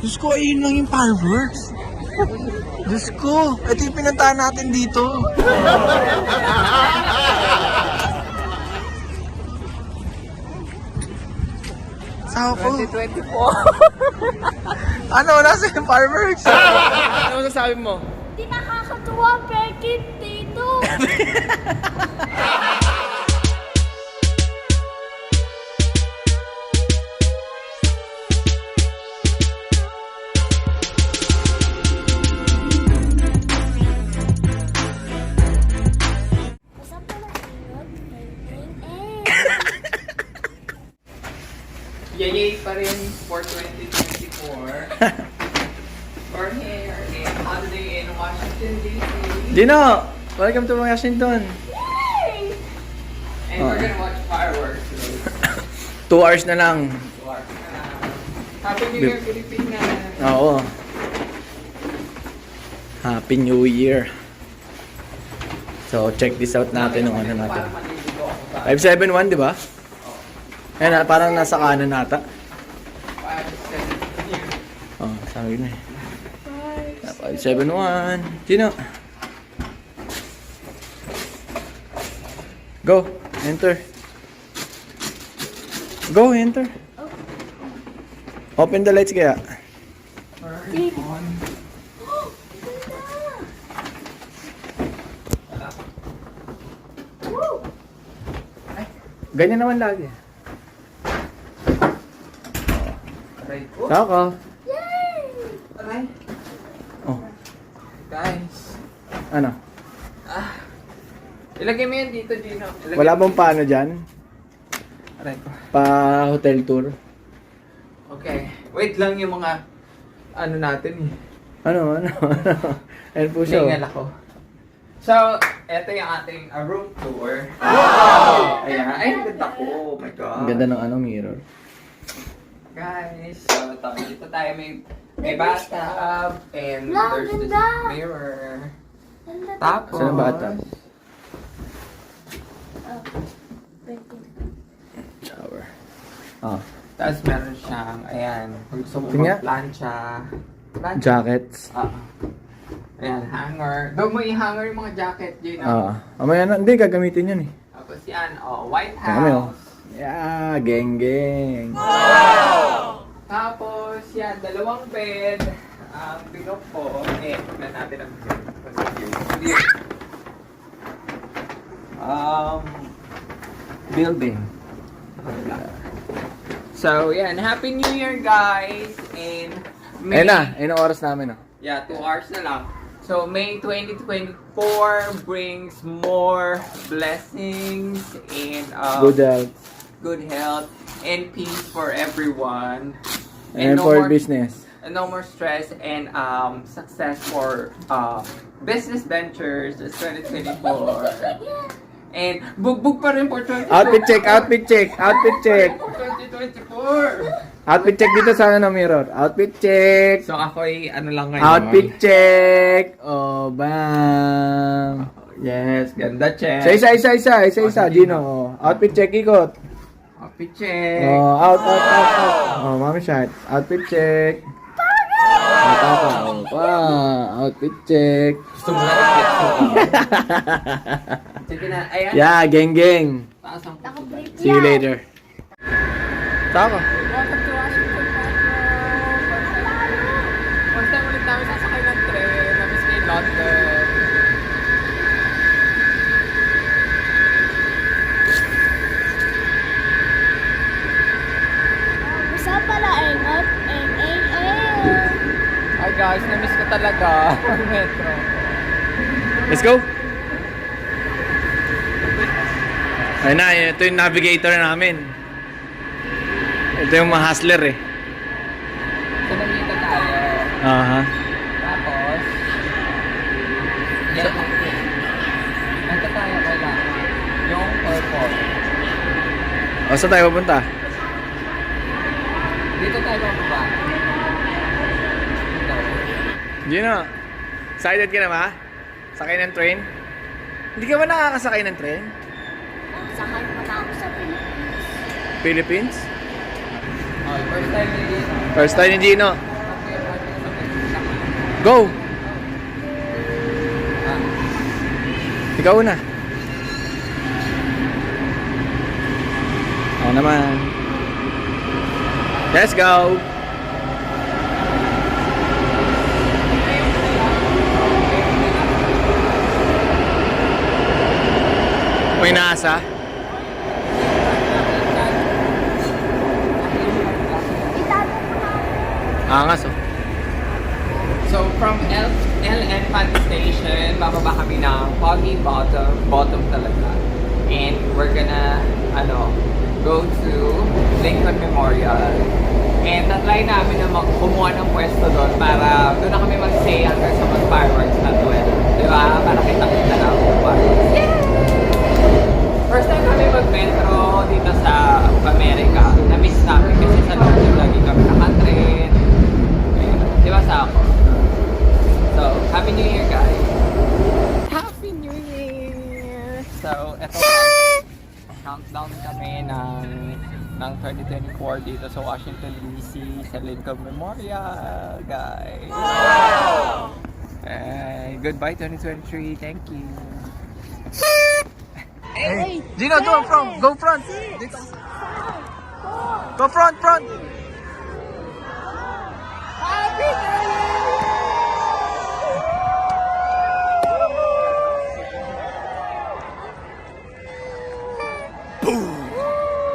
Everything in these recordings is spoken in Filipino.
Diyos ko, ayun lang yung fireworks. Diyos ko, ito yung pinuntahan natin dito. Sao po? 2024. Ano, nasa yung fireworks? Ano masasabi mo? Di nakakatuwa, Pekit, dito. Basta pala inod, Yay pa rin for 2024. For here in holiday in Washington, D.C. Gino, welcome to Washington. Yay! And we're gonna watch fireworks today. 2 hours na lang. Happy New Year, Pilipinas! Oo. Happy New Year. So, check this out natin ng ano natin. 571, di ba? Ayan, parang nasa kanan nata. 571. Oh, sabi na eh. 571. Gino. Go. Enter. Go, enter. Open the lights kaya. Ganyan naman lagi. Aray. Saka. Aray. Oh, Guys. ano? Ilagay mo yan dito, Gino. Ilagay Wala mo. bang paano dyan? Aray ko. Pa hotel tour? Okay. Wait lang yung mga ano natin eh. Ano? Ayan po siya. Hingal ako. So, eto yung ating room tour. Wow! Ayan. Ay, ang ganda ko. Oh my God. Ang ganda ng ano, mirror. Guys, so dito tayo may bathtub and Wow, there's this ganda! mirror. Tapos, Saan ang bathtub? Shower. Oh. tapos meron siyang, ayan, kung gusto mo Tingnan. mag-plancha. Jackets. Ayan, hanger. Doon mo i-hanger yung mga jacket, Gino. Mamaya na. Hindi, gagamitin yun eh. Tapos yan, White Kami oh. House. Yeah, geng. Tapos yan, 2 bed. Ang binok po, tignan natin ang building. So, yan. Happy New Year, guys! And May... Ayun ang oras namin oh. Yeah, 2 hours na lang. So, May 2024 brings more blessings and good health and peace for everyone. And no for more, business. and no more stress and success for business ventures this 2024. And bugbog pa rin for 2024. Outfit check. 2024. Outfit check dito sa ano, mirror. Outfit check. So ako'y ano lang ngayon. Outfit check. Oh, bam. Yes, ganda check. Sa isa, Gino. Oh. Outfit check, ikot. Outfit check. Oh, out. Oh, mami shot. Outfit check. Outfit check. Gusto mo na i-flex mo. Sige na, ayan. Yeah, geng. Taas ang Naka-brief See you later. Taka. Welcome to Washington, First time ulit namin sasakay ng train. Namiss kay London. Basta pala inod, Hi guys, namiss ko talaga ang metro. Let's go. Ayun na, ito yung navigator namin. Ito yung mga hustler eh. So nandito tayo. Aha. Tapos, yan. Nandito tayo kailangan. Yung purple. O, saan tayo pupunta? Dito tayo bababa. Gino, excited ka na ba? Sakay ng train? Hindi ka ba nakakasakay ng train? Sakay pa na ako sa Pilipinas. Philippines? Oh, first time ni Gino. First time ni Gino. Okay. Go! Ikaw na. Ako naman. Let's go! May nasa? Angas oh. So from LN Fan Station, bababa kami ng Foggy Bottom talaga. And we're gonna, go to Lincoln Memorial. And tatry namin na kumuha ng pwesto doon para doon na kami mag-stay hanggang sa mag-fireworks na 12. Diba? Para kita-kita na ako fireworks. Yeah! First time kami mag-metro dito sa Amerika. Na-miss namin kasi sa loob lagi kami nakatrain. Di ba sa ako? So, Happy New Year, guys! Happy New Year! So, eto countdown kami ng 2024 dito sa Washington DC sa Lincoln Memorial, guys! Wow! Goodbye 2023, thank you! Hey, Gino, go front! Go front! Dito. Go front! Happy New Year!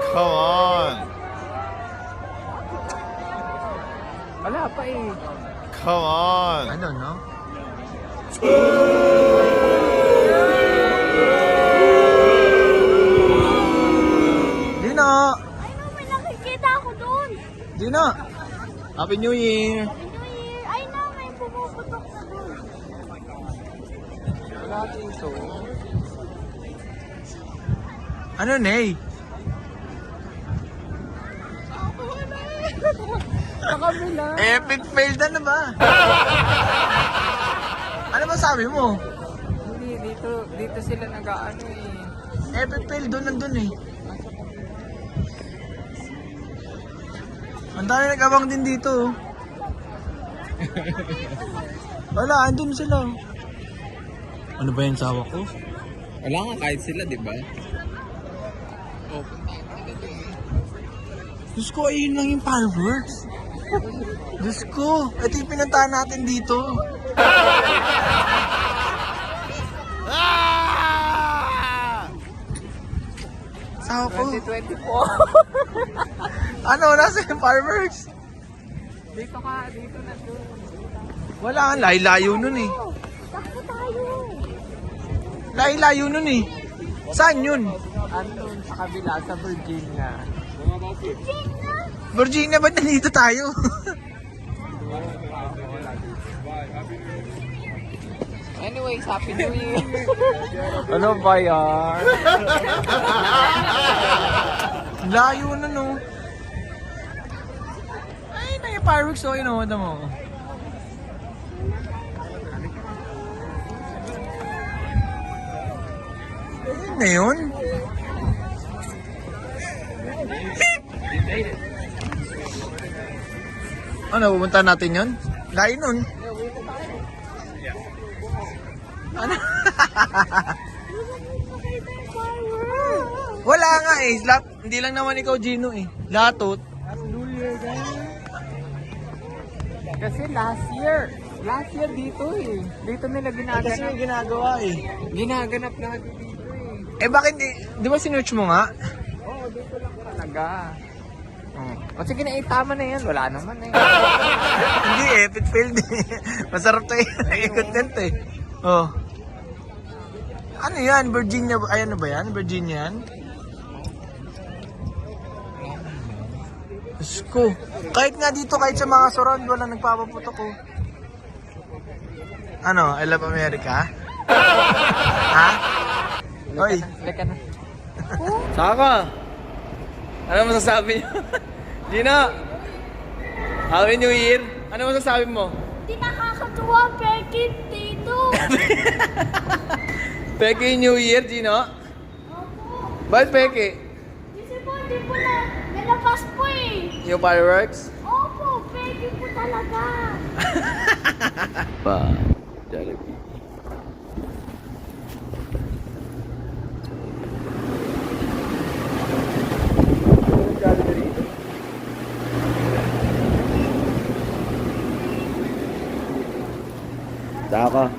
Come on! Wala pa eh. Come on! I don't know. Gino! Ay, no, may nakikita ako doon. Gino! Happy New Year! Happy New Year. Ay, no, may pumuputok na doon. Wala dito. Ano, Nay? Sa kabila. Epic fail na ba? Ano ba sabi mo? Hindi, dito sila nag-aano eh. Epic fail nandun eh. Ang dami nag-abang din dito. Wala, andun sila. Ano ba yung sawa ko? Wala nga kahit sila, di ba? Diyos ko, ayun lang yung fireworks. Diyos ko, ito yung pinuntahan natin dito. Sawa ko. 2024. Ano, nasa yung fireworks? Dito na doon. Wala, layo nun eh. Takbo tayo. Layo nun eh. Saan yun? Andun sa kabila, sa Virginia. Virginia, ba't nandito tayo? Anyways, Happy New Year! Ano ba yan? Layo na no. Ay, na yung fireworks oh, ano mo. Ayun na yun. Ano, pupunta natin yun? Layo nun. Ano? Wala nga eh. Hindi lang naman ikaw, Gino eh. Latot. Kasi last year dito eh. Dito nila Kasi ginaganap. may ginagawa eh. Ginaganap lagi dito eh. Bakit di ba sinuch mo nga? Oo, dito lang talaga. O sige na, tama na yan. Wala naman eh. Hindi eh, epic failed eh. Masarap to eh. Content eh. Oh. Ano yan? Virginia? Ay, ano ba yan? Virginia yan? Diyos ko. Kahit nga dito, kahit sa mga surround, wala nagpapaputok ko. Ano? I love America? Ha? Hoy. Leka na. Saka. Ano masasabi niyo? Gina. Happy New Year. Ano masasabi mo? Di nakakatuwa, Pekit, dito. Peke New Year, Gino? Opo. Bakit peke? Kasi po, di po na, nalabas po eh. Yung fireworks? Opo, Pekit po talaga. Pa, Jollibee. Saka.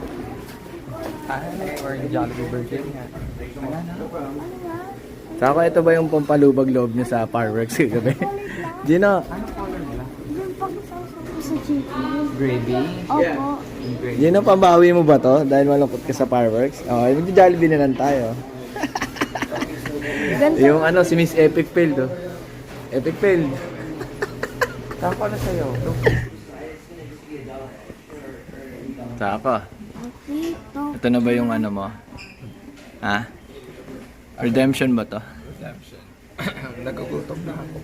Or Jollibee Burger nga. Saka ito ba yung pampalubag loob niyo sa fireworks kagabi? Gino, Yung pag-sausaw ko sa chicken. Gravy. Opo. Gino, pambawi mo ba to? Dahil malungkot ka sa fireworks? Okay, mag-Jollibee na lang tayo. Ganito. Yung ano, si Miss Epic Fail to. Epic Fail. Tako na sa'yo. Saka. Dito. Ito na ba yung ano mo? Ha? Redemption ba to? Redemption. Nagugutom na ako.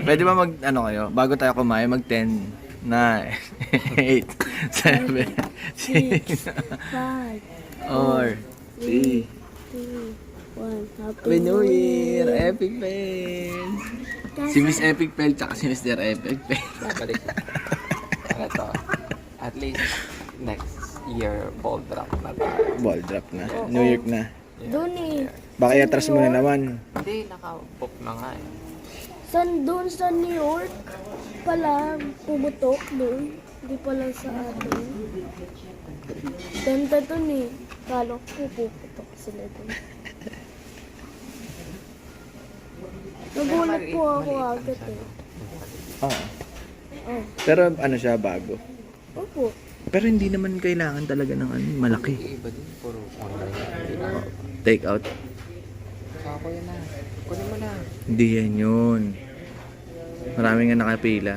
Pwede ba mag, ano kayo, bago tayo kumain, mag 10, 9, 8, 7, 6, 5, or 3. 2, 1. Happy New Year! Epic Fail! Si Miss Epic Fail tsaka si Mr. Epic Fail. Balik na. Ito. At least next year, ball drop na tayo. Ball drop na. New York na. Doon eh. Baka i-atras mo na naman. Hindi, naka-book na nga eh. Doon sa New York pala pumutok doon. Hindi pala sa atin. Ganda doon eh. Kala ko puputok sila doon. Nagulat po ako agad eh. Oo. Oh. Pero ano siya, bago. Opo. Pero hindi naman kailangan talaga ng ano, malaki. Iba din, puro online. Hindi na. Take out. Ako yan na. Kunin mo na. Hindi yan yun. Marami nga nakapila.